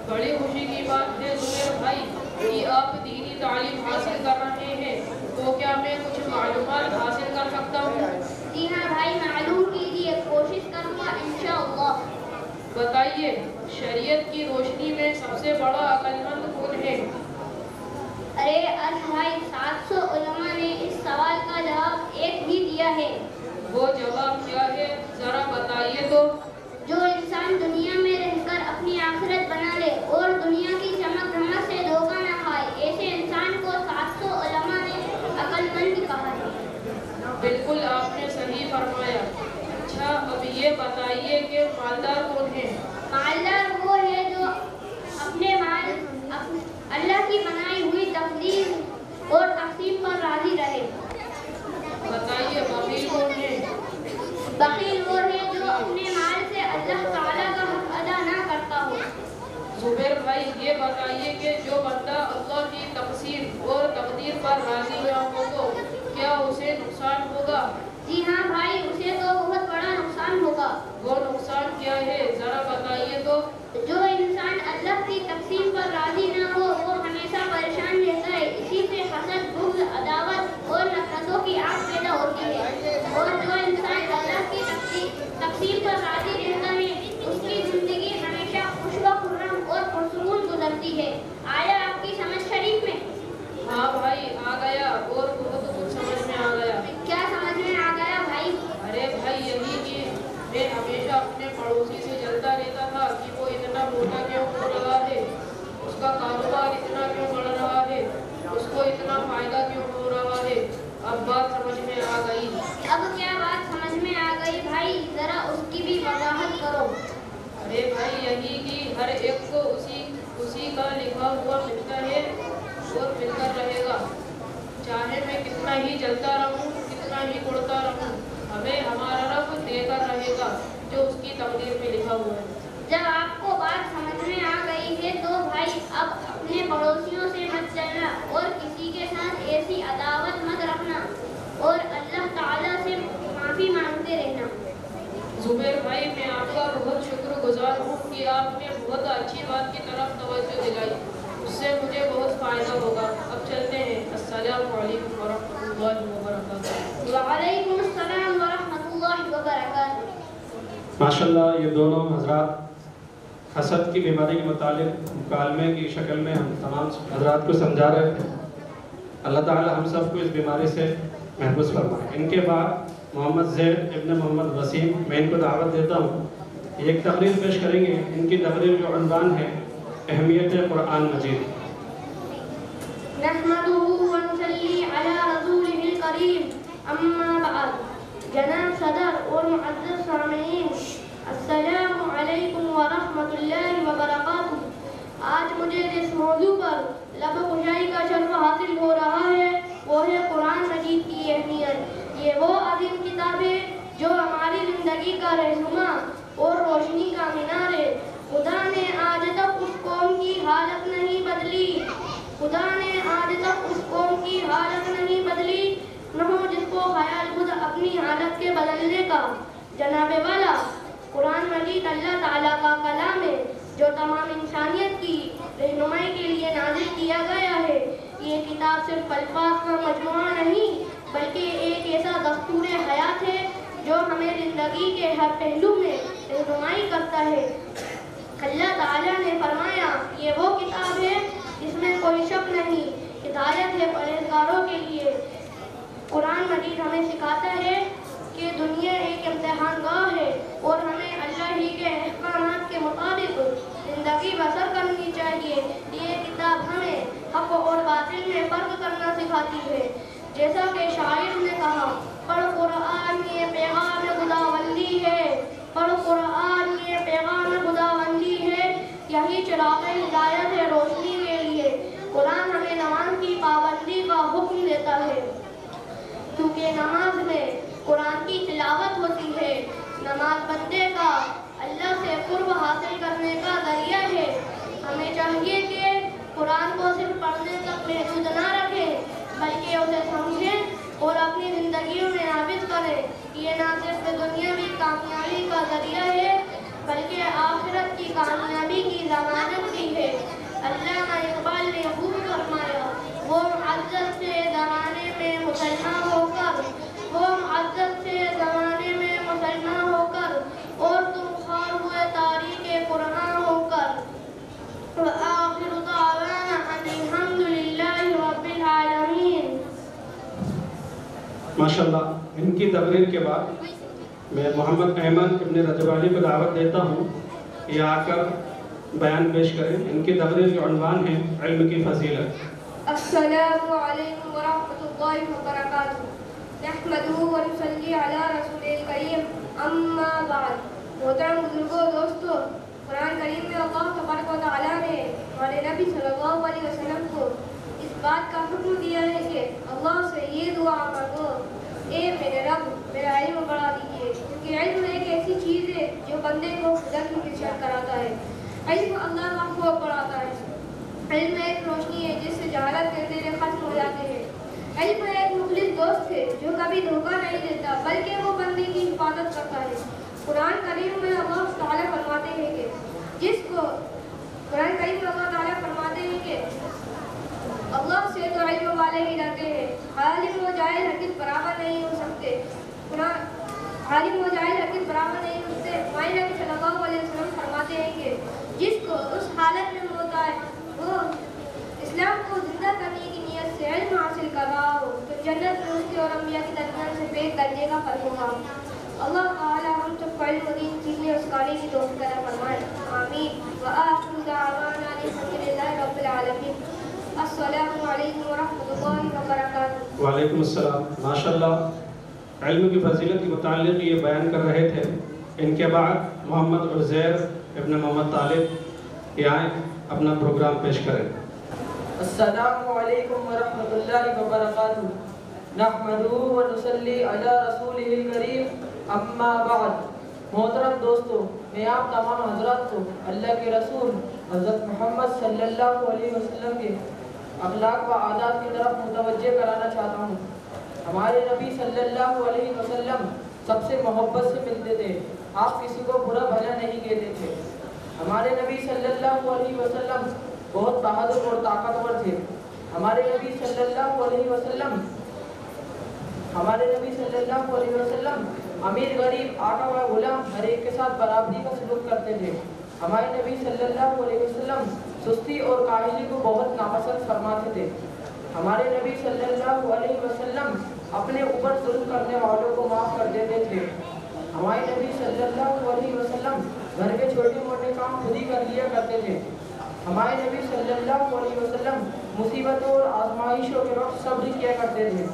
D: بڑی خوشی کی بات ہے زبیر بھائی کہ آپ دینی تعلیم حاصل کر رہے ہیں، تو کیا میں کچھ معلومات حاصل کر سکتا ہوں؟
B: جی ہاں بھائی، معلوم کیجیے، کوشش کروں گا انشاءاللہ۔
D: بتائیے، شریعت کی روشنی میں سب سے بڑا عقل مند کون ہے؟
B: ارے عرش بھائی، 700 علماء نے اس سوال کا جواب ایک ہی دیا ہے۔
D: وہ جواب کیا ہے، ذرا بتائیے تو۔
B: جو انسان دنیا میں رہ کر اپنی آخرت بنا لے اور دنیا کی چمک دھمک سے دھوکہ نہ کھائے، ایسے انسان کو 700 علماء نے عقل مند کہا ہے۔
D: بالکل آپ نے صحیح فرمایا۔ اچھا اب یہ بتائیے کہ مالدار کون ہے؟
B: مالدار وہ ہے جو اپنے مال اللہ کی بنائی ہوئی تقدیر اور تقسیم پر راضی رہے۔
D: بتائیے بخیل کون ہے؟
B: بخیل وہ ہے جو اپنے مال سے اللہ تعالیٰ کا حق ادا نہ کرتا ہو۔
D: زبیر بھائی یہ بتائیے کہ جو بندہ اللہ کی تقسیم اور تقدیر پر راضی نہ ہو تو کیا اسے نقصان ہوگا؟
B: جی ہاں بھائی، اسے تو بہت بڑا نقصان ہوگا۔
D: وہ نقصان کیا ہے، ذرا بتائیے تو۔
B: جو انسان اللہ کی تقسیم پر راضی نہ ہو وہ ہمیشہ پریشان رہتا ہے، اسی سے حسد، بغض، عداوت اور نفرتوں کی آگ پیدا ہوتی ہے۔ اور جو انسان اللہ کی تقسیم پر راضی رہتا ہے اس کی زندگی ہمیشہ خوش و خرم اور پرسکون گزرتی ہے۔ آیا آپ کی سمجھ شریف میں؟
D: ہاں بھائی آ گیا، اور بہت کچھ سمجھ میں آ گیا۔
B: کیا سمجھ میں آ گیا بھائی؟
D: ارے بھائی یہی کہ میں ہمیشہ اپنے پڑوسی سے جلتا رہتا تھا کہ وہ اتنا موٹا کیوں ہو رہا ہے، اس کا کاروبار اتنا کیوں بڑھ رہا ہے، اس کو اتنا فائدہ کیوں ہو رہا ہے۔ اب بات سمجھ میں آ گئی۔
B: اب کیا بات سمجھ میں آ گئی بھائی؟ ذرا اس کی بھی وضاحت کرو۔
D: ارے بھائی یہی کہ ہر ایک کو اسی کا لکھا ہوا ملتا ہے اور مل کر رہے گا، چاہے میں کتنا ہی جلتا رہوں، کتنا ہی اڑتا رہوں، ہمیں ہمارا رب دے کر رہے گا جو اس کی تقدیر میں لکھا ہوا ہے۔
B: جب آپ کو بات سمجھ میں آ گئی ہے تو بھائی اب اپنے پڑوسیوں سے مت چلنا اور کسی کے ساتھ ایسی عداوت مت رکھنا اور اللہ تعالیٰ سے معافی مانگتے رہنا۔
D: زبیر بھائی میں آپ کا بہت شکر گزار ہوں کہ آپ نے بہت اچھی بات کی طرف توجہ دلائی، اس سے مجھے بہت فائدہ ہوگا۔ اب چلتے ہیں۔ السلام علیکم ورحمۃ اللہ وبرکاتہ۔
B: وعلیکم السلام ورحمۃ اللہ وبرکاتہ۔
A: ماشاءاللہ یہ دونوں حضرات حسد کی بیماری کے متعلق مکالمے کی شکل میں ہم تمام حضرات کو سمجھا رہے تھے۔ اللہ تعالی ہم سب کو اس بیماری سے محفوظ فرمائے۔ ان کے بعد محمد زید ابن محمد وسیم، میں ان کو دعوت دیتا ہوں، یہ ایک تقریر پیش کریں گے۔ ان کی تقریر کا عنوان ہے اہمیت قرآن مجید۔
C: نحمده ونصلي على رسوله الكريم، اما بعد۔ جناب صدر اور معزز سامعین، السلام علیکم ورحمۃ اللہ وبرکاتہ۔ آج مجھے جس موضوع پر لب کشائی کا شرف حاصل ہو رہا ہے وہ ہے قرآن مجید کی اہمیت۔ یہ وہ عظیم کتاب ہے جو ہماری زندگی کا رہنما اور روشنی کا مینار ہے۔ خدا نے آج تک اس قوم کی حالت نہیں بدلی، خدا نے آج تک اس قوم کی حالت نہیں بدلی نہ ہو جس کو خیال خود اپنی حالت کے بدلنے کا۔ جناب والا، قرآن مجید اللہ تعالیٰ کا کلام ہے جو تمام انسانیت کی رہنمائی کے لیے نازل کیا گیا ہے۔ یہ کتاب صرف الفاظ کا مجموعہ نہیں بلکہ ایک ایسا دستور حیات ہے جو ہمیں زندگی کے ہر پہلو میں رہنمائی کرتا ہے۔ اللہ تعالیٰ نے فرمایا، یہ وہ کتاب ہے جس میں کوئی شک نہیں، ہدایت ہے پرہیزگاروں کے لیے۔ قرآن مجید ہمیں سکھاتا ہے کہ دنیا ایک امتحان گاہ ہے اور ہمیں اللہ ہی کے احکامات کے مطابق زندگی بسر کرنی چاہیے۔ یہ کتاب ہمیں حق اور باطل میں فرق کرنا سکھاتی ہے۔ جیسا کہ شاعر نے کہا، پڑھ قرآن یہ پیغام کہ نماز میں قرآن کی تلاوت ہوتی ہے۔ نماز بندے کا اللہ سے قرب حاصل کرنے کا ذریعہ ہے۔ ہمیں چاہیے کہ قرآن کو صرف پڑھنے تک محدود نہ رکھیں بلکہ اسے سمجھیں اور اپنی زندگیوں میں نافذ کریں۔ یہ نہ صرف دنیاوی کامیابی کا ذریعہ ہے بلکہ آخرت کی کامیابی کی ضمانت بھی ہے۔ علامہ اقبال نے خوب فرمایا، وہ معزز سے زمانے میں مسلمان ہو کر، وہ معزز سے زمانے میں مسلمان ہو کر، اور تم خوار ہوئے تاریخ قرآن ہو کر۔ وآخر دعوانا ان الحمد للہ رب العالمین۔
A: ماشاءاللہ، ان کی تقریر کے بعد میں محمد ایمن ابن رجب علی کو دعوت دیتا ہوں یہ آ کر بیان پیش کریں۔ ان کی تقریر کا عنوان ہے علم کی فضیلت۔
C: السلام علیکم ورحمۃ اللہ وبرکاتہ۔ نحمدہ ونصلی علی رسول الکریم، اما بعد۔ محترم بزرگوں، دوستو، قرآن کریم میں اللہ تبارک و تعالیٰ نے ہمارے نبی صلی اللہ علیہ وسلم کو اس بات کا حکم دیا ہے کہ اللہ سے یہ دعا مانگو، اے میرے رب میرا علم بڑھا دیجیے، کیونکہ علم ایک ایسی چیز ہے جو بندے کو خدا کی کشف کراتا ہے۔ علم اللہ کا خوف بڑھاتا ہے۔ علم ایک روشنی ہے جس سے جہالت کے اندھیرے ختم ہو جاتے ہیں۔ علم ایک مخلص دوست ہے جو کبھی دھوکہ نہیں دیتا بلکہ وہ بندے کی حفاظت کرتا ہے۔ قرآن کریم میں اللہ تعالیٰ فرماتے ہیں کہ اللہ سے تو علم والے ہی ڈرتے ہیں۔ عالم و جاہل ہرگز برابر نہیں ہو سکتے۔ عالم و جاہل ہرگز برابر نہیں ہو سکتے۔ ہمارے نبی صلی اللہ علیہ وسلم فرماتے ہیں کہ جس کو اس حالت میں موت آئے وہ اسلام کو زندہ کرنے کی نیت سے علم حاصل کر رہا ہو تو جنت میں اس کے اور انبیاء کے درمیان سے ایک درجے کا فرق ہوگا۔ اللہ تعالی ہم سب کو علم و دین سیکھنے اور سکھانے کی توفیق عطا فرمائے، آمین۔ وآخر دعوانا الحمد للہ رب العالمین۔ السلام علیکم ورحمۃ اللہ وبرکاتہ۔
A: وعلیکم السلام۔ ماشاءاللہ، علم کی فضیلت کے متعلق یہ بیان کر رہے تھے۔ ان کے بعد محمد عزیر ابن محمد طالب یہ آئیں اپنا پروگرام پیش کریں۔
E: السلام علیکم ورحمۃ اللہ وبرکاتہ۔ نحمدہ ونصلی علی رسولہ الکریم، اما بعد۔ محترم دوستو، میں آپ تمام حضرات کو اللہ کے رسول حضرت محمد صلی اللہ علیہ وسلم کے اخلاق و عادات کی طرف متوجہ کرانا چاہتا ہوں۔ ہمارے نبی صلی اللہ علیہ وسلم سب سے محبت سے ملتے تھے، آپ کسی کو برا بھلا نہیں کہتے تھے۔ ہمارے نبی صلی اللہ علیہ وسلم بہت بہادر اور طاقتور تھے۔ ہمارے نبی صلی اللہ علیہ وسلم امیر غریب آقا و غلام ہر ایک کے ساتھ برابری کا سلوک کرتے تھے۔ ہمارے نبی صلی اللہ علیہ وسلم سستی اور کاہلی کو بہت ناپسند فرماتے تھے۔ ہمارے نبی صلی اللہ علیہ وسلم اپنے اوپر ظلم کرنے والوں کو معاف کر دیتے تھے۔ ہمارے نبی صلی اللہ علیہ وسلم گھر کے چھوٹے موٹے کام خود ہی کر لیا کرتے تھے۔ ہمارے نبی صلی اللہ علیہ وسلم مصیبتوں اور آزمائشوں کے وقت صبر کیا کرتے تھے۔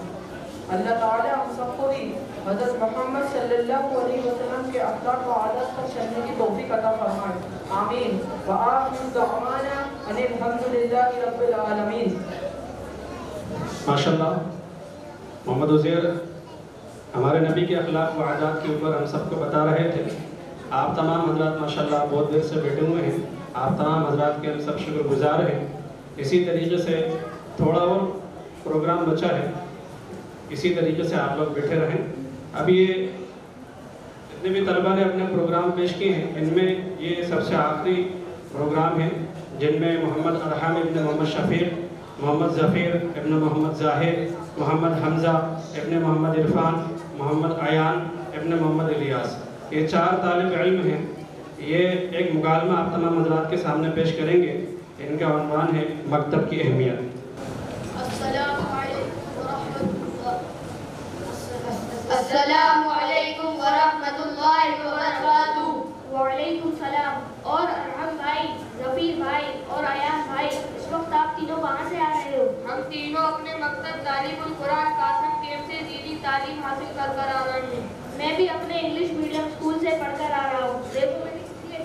E: اللہ تعالیٰ ہم سب کو بھی حضرت محمد صلی اللہ علیہ وسلم کے اخلاق و عادات پر چلنے کی توفیق عطا فرمائے، آمین۔ وآخر دعوانا ان الحمد للہ رب العالمین۔
A: ماشاءاللہ، محمد عزیر ہمارے نبی کے اخلاق و عادات کے اوپر ہم سب کو بتا رہے تھے۔ آپ تمام حضرات ماشاءاللہ بہت دیر سے بیٹھے ہوئے ہیں، آپ تمام حضرات کے ہم سب شکر گزار ہیں۔ اسی طریقے سے تھوڑا اور پروگرام بچا ہے، اسی طریقے سے آپ لوگ بیٹھے رہیں۔ اب یہ جتنے بھی طلبہ نے اپنے پروگرام پیش کیے ہیں ان میں یہ سب سے آخری پروگرام ہیں، جن میں محمد ارحم ابن محمد شفیق، محمد ظفیر ابن محمد ظاہر، محمد حمزہ ابن محمد عرفان، محمد عیان ابن محمد الیاس، یہ 4 طالب علم ہیں۔ یہ ایک مکالمہ آپ تمام حضرات کے سامنے پیش کریں گے۔ ان کا عنوان ہے مکتب کی اہمیت۔
C: السلام علیکم ورحمۃ اللہ وبرکاتہ۔ وعلیکم السلام۔ اور ارحم بھائی، ظفیر بھائی اور عیان بھائی، اس وقت آپ تینوں کہاں سے آ رہے ہو؟
D: ہم تینوں اپنے مکتب تعلیم القرآن قاسم کیمپ سے دینی تعلیم حاصل کر آ رہے ہیں۔
C: میں بھی اپنے انگلش میڈیم اسکول سے پڑھ کر آ رہا ہوں۔ دیکھو میں نے کتنی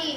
B: 3,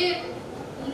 D: 1,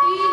D: 3,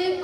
D: 1,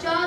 D: 4,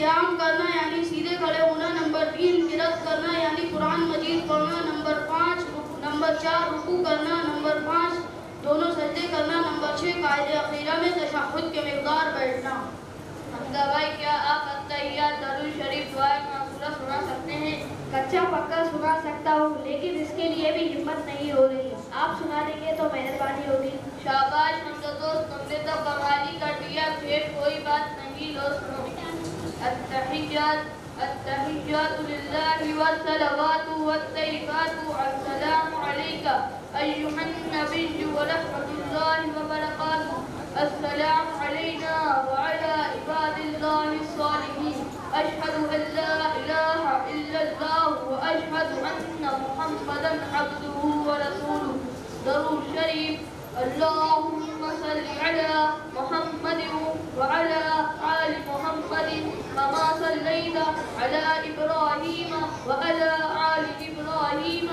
C: قیام کرنا یعنی سیدھے کھڑے ہونا، نمبر 3 قرأت کرنا یعنی قرآن مجید پڑھنا، نمبر 4 رکوع کرنا، نمبر 5 دونوں سجدے کرنا، نمبر 6 قاعدہ اخیرہ میں تشہد کے مقدار بیٹھنا۔
D: حمزہ بھائی کیا آپ التحیات درود شریف دعائے معصورہ سنا سکتے ہیں؟
C: کچا پکا سنا سکتا ہوں، لیکن اس کے لیے بھی ہمت نہیں ہو رہی، آپ سنا دیں گے تو مہربانی ہوگی۔
D: شاباش حمزہ دوست، تم نے تو کمالی کر دیا، پھر کوئی بات نہیں، لو سنو۔ التحیات للہ والصلوات والطیبات، السلام علیکہ ایہا النبی ورحمۃ اللہ وبرکاتہ، السلام علینا وعلی عباد اللہ الصالحین، اشہد ان لا الہ الا اللہ واشہد ان محمدا عبدہ ورسولہ۔ درود شریف۔ اللهم صل على محمد وعلى آل محمد كما صليت على إبراهيم وعلى آل إبراهيم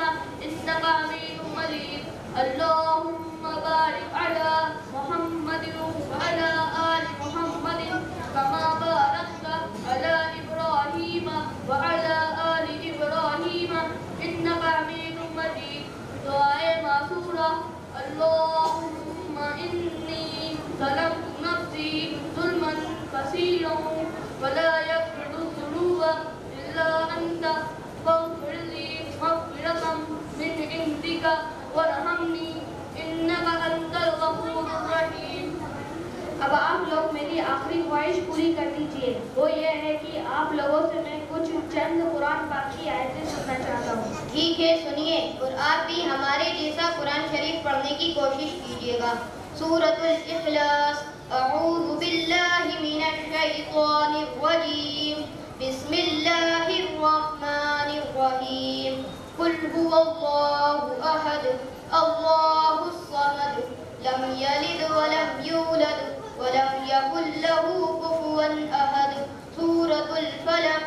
D: إنك حميد مجيد۔ اللهم بارك على محمد وعلى آل محمد كما باركت على إبراهيم وعلى آل إبراهيم إنك حميد مجيد۔ دعائے معصورہ۔ اللهم إني ظلمت نفسي ظلما كثيرا ولا يغفر الذنوب إلا أنت فاغفر لي مغفرة من عندك وارحمني إنك أنت الغفور الرحيم۔
C: اب آپ لوگ میری آخری خواہش پوری کر دیجئے، وہ یہ ہے کہ آپ لوگوں سے میں کچھ چند قرآن پاک کی آیتیں سننا چاہتا ہوں۔
F: ٹھیک ہے، سنیے، اور آپ بھی ہمارے جیسا قرآن شریف پڑھنے کی کوشش کیجیے گا۔ سورۃ الاخلاص۔ اعوذ باللہ من الشیطان الرجیم، بسم اللہ الرحمن الرحیم۔ قل هو اللہ احد، اللہ الصمد، لم یلد ولم یولد ولم یکن له کفوا احد۔ سورۃ الفلق۔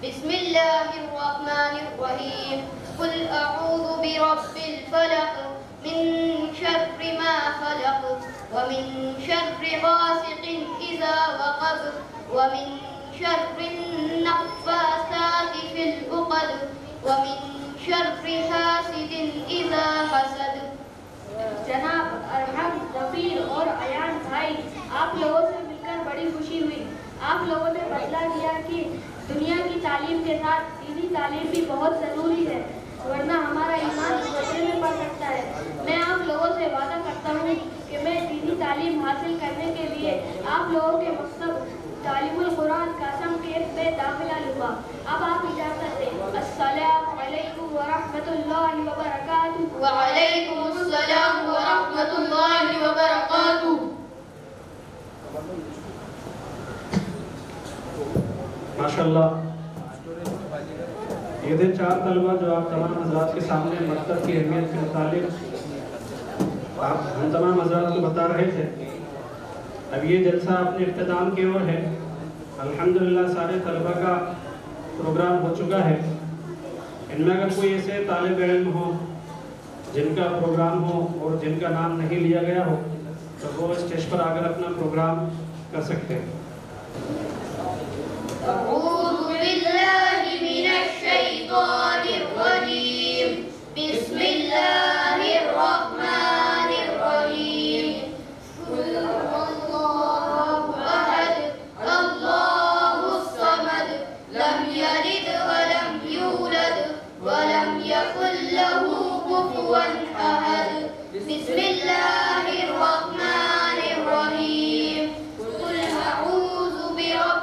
F: بسم اللہ الرحمن الرحیم۔ قل اعوذ برب الفلق، من شر ما خلق، ومن شر غاسق اذا وقب، ومن شر النفاثات في العقد، ومن شر حاسد اذا حسد۔
C: جناب ارحم، ظفیر اور ایان بھائی، آپ لوگوں سے مل کر بڑی خوشی ہوئی۔ آپ لوگوں نے بتلا دیا کہ دنیا کی تعلیم کے ساتھ دینی تعلیم بھی بہت ضروری ہے، ورنہ ہمارا ایمان خطرے میں پڑ سکتا ہے۔ میں آپ لوگوں سے وعدہ کرتا ہوں کہ میں دینی تعلیم حاصل کرنے کے لیے آپ لوگوں کے مکتب تعلیم القرآن قاسم کے میں داخلہ لوں گا۔ اب آپ اجازت دیں۔ السلام علیکم ورحمۃ اللہ وبرکاتہ۔
F: وعلیکم السلام ورحمۃ اللہ وبرکاتہ۔
A: ماشاءاللہ، یہ تھے 4 طلبہ جو آپ تمام حضرات کے سامنے مکتب کی اہمیت کے متعلق ہم تمام حضرات کو بتا رہے تھے۔ اب یہ جلسہ اپنے اختتام کی اور ہے۔ الحمدللہ سارے طلبہ کا پروگرام ہو چکا ہے۔ ان میں اگر کوئی ایسے طالب علم ہو جن کا پروگرام ہو اور جن کا نام نہیں لیا گیا ہو تو وہ اسٹیج پر آ کر اپنا پروگرام کر سکتے ہیں۔
F: اعوذ باللہ من الشیطان الرجیم، بسم اللہ الرحمن الرحیم۔ قل هو اللہ احد، اللہ الصمد، لم یلد ولم یولد ولم یکن له کفوا احد۔ بسم اللہ الرحمن الرحیم۔ قل اعوذ برب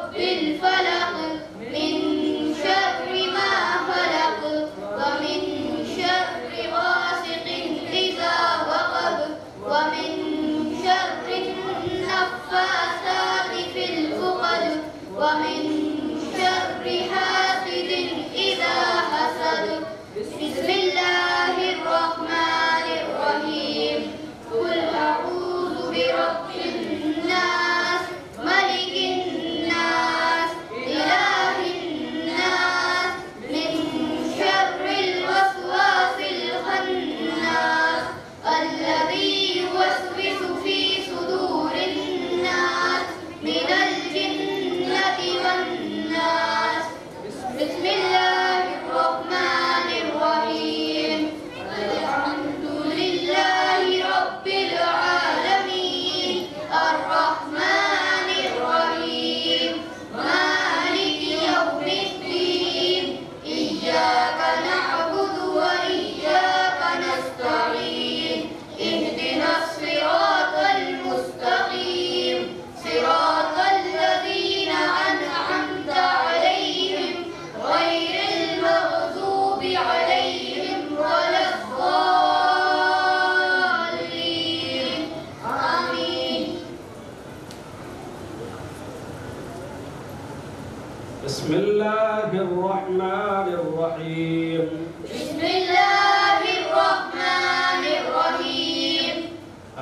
A: بسم الله الرحمن الرحيم.
F: بسم الله الرحمن الرحيم.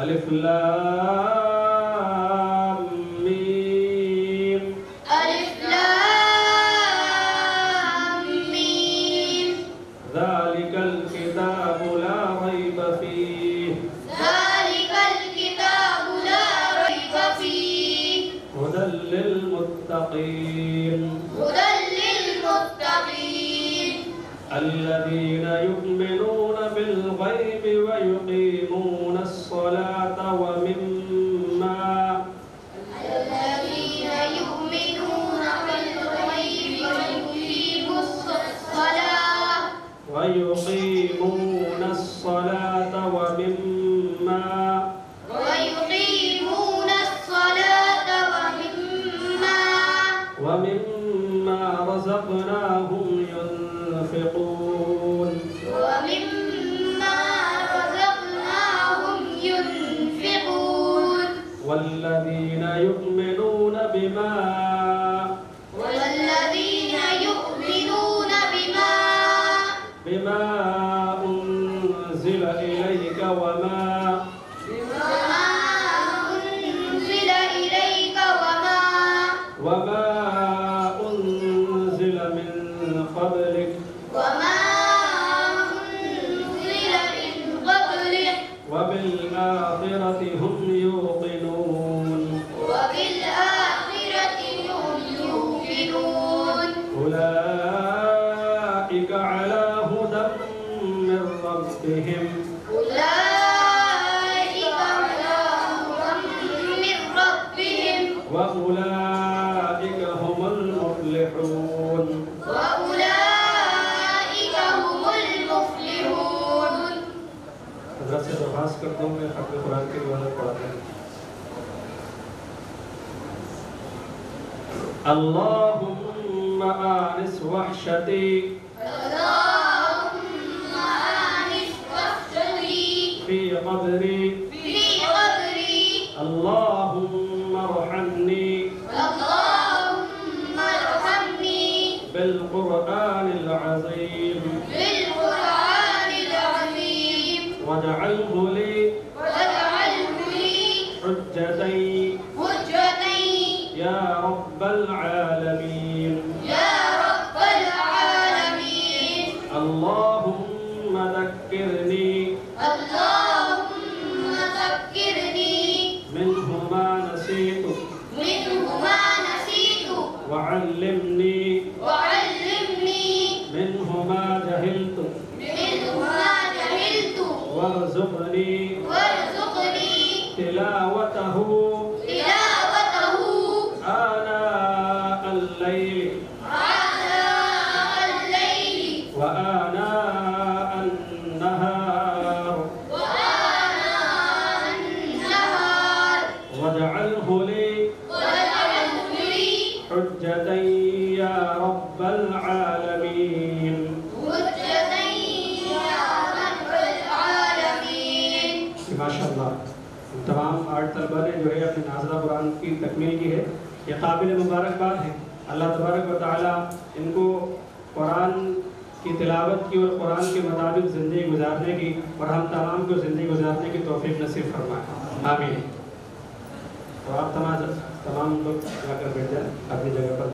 A: ألف لام ميم.
F: ألف لام ميم.
A: ذلك الكتاب لا ريب فيه.
F: ذلك الكتاب لا ريب فيه.
A: هدى للمتقين.
F: هدى للمتقين.
A: الذين يؤمنون بالغيب ويقيمون الصلاة ومما
F: الذين يؤمنون بالغيب ويقيمون الصلاة
A: ويقيمون الصلاة ومما رزقناهم ينفقون. والذين يؤمنون بما أنزل إليك وما أنزل من قبلك وبالآخرة هم يوقنون. أولئك على هدى من ربهم وأولئك هم المفلحون. حضرت سے درخواست کرتا ہوں میں ختم قرآن کی روایت پڑھاتا ہوں. اللهم آنس وحشتي في قبري. اللهم ارحمني بالقرآن العظيم واجعله لي حجتي يا رب العالمين. اللهم ذكرني منه ما نسيت وعلمني منه ما جهلت وارزقني تلاوته آناء الليل وآناء النهار واجعله لي حجة يا رب العالمين. ماشاءاللہ تمام 8 طلبہ نے جو ہے اپنی نازلہ قرآن کی تکمیل کی ہے. یہ قابل مبارکباد ہے. اللہ تبارک و تعالی ان کو قرآن کی تلاوت کی اور قرآن کے مطابق زندگی گزارنے کی اور ہم تمام کو زندگی گزارنے کی توفیق نصیب فرمائے. آمین. تو آپ تمام لوگ جا کر بیٹھ جائیں اپنی جگہ پر.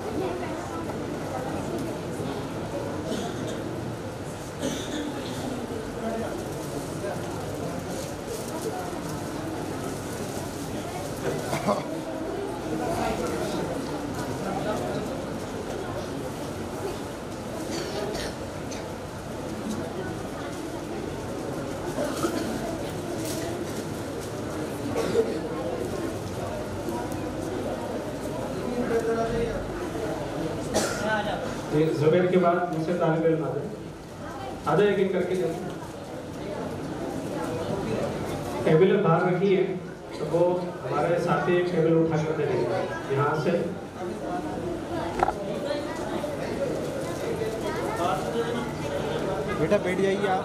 A: زبیر کے بعد مجھ سے طالب علم آدھے ایک ایک کر کے دیکھیں. ٹیبل باہر رکھی ہے تو وہ ہمارے ساتھی ایک ٹیبل اٹھا کر دے دیں گے یہاں سے.
G: بیٹا بیٹھ جائیے آپ.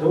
A: 2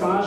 A: 5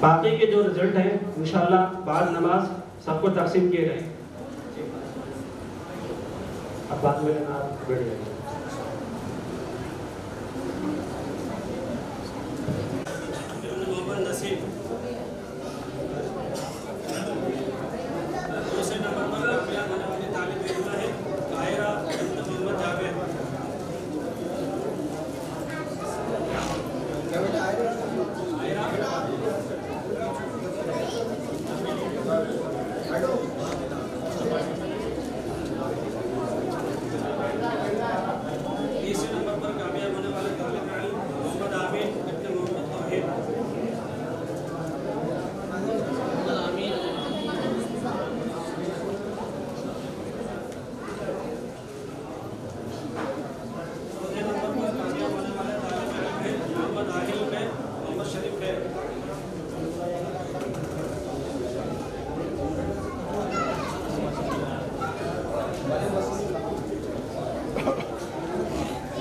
A: باقی کے جو رزلٹ ہیں انشاءاللہ بعد نماز سب کو تقسیم کیے جائیں. اب بعد میں آپ بیٹھ جائیں. محمد نسیم. دوسرے نمبر پر کامیاب ہونے والی طالب علم ہے طاہرہ بنت محمد جاوید. تیسرے نمبر پر کامیاب ہونے والے طالب علم محمد عامر بن محمد توحید. چوتھے نمبر پر کامیاب ہونے والے طالب علم ہے محمد عاہل میں محمد شریف ہے.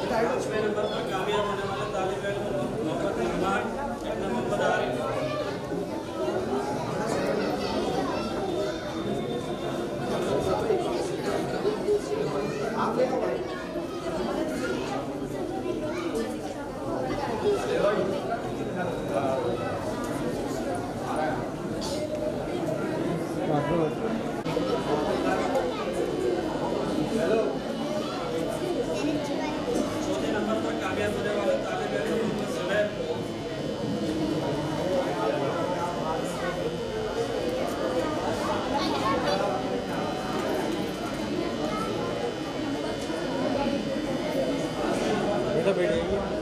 A: پانچویں نمبر پر کامیاب ہونے والے طالب علم محمد رحمان ابن محمد عارف. چوتھے نمبر پر کامیاب ہونے والے طالب علم محمد زبیر.
G: بیٹا بیٹھے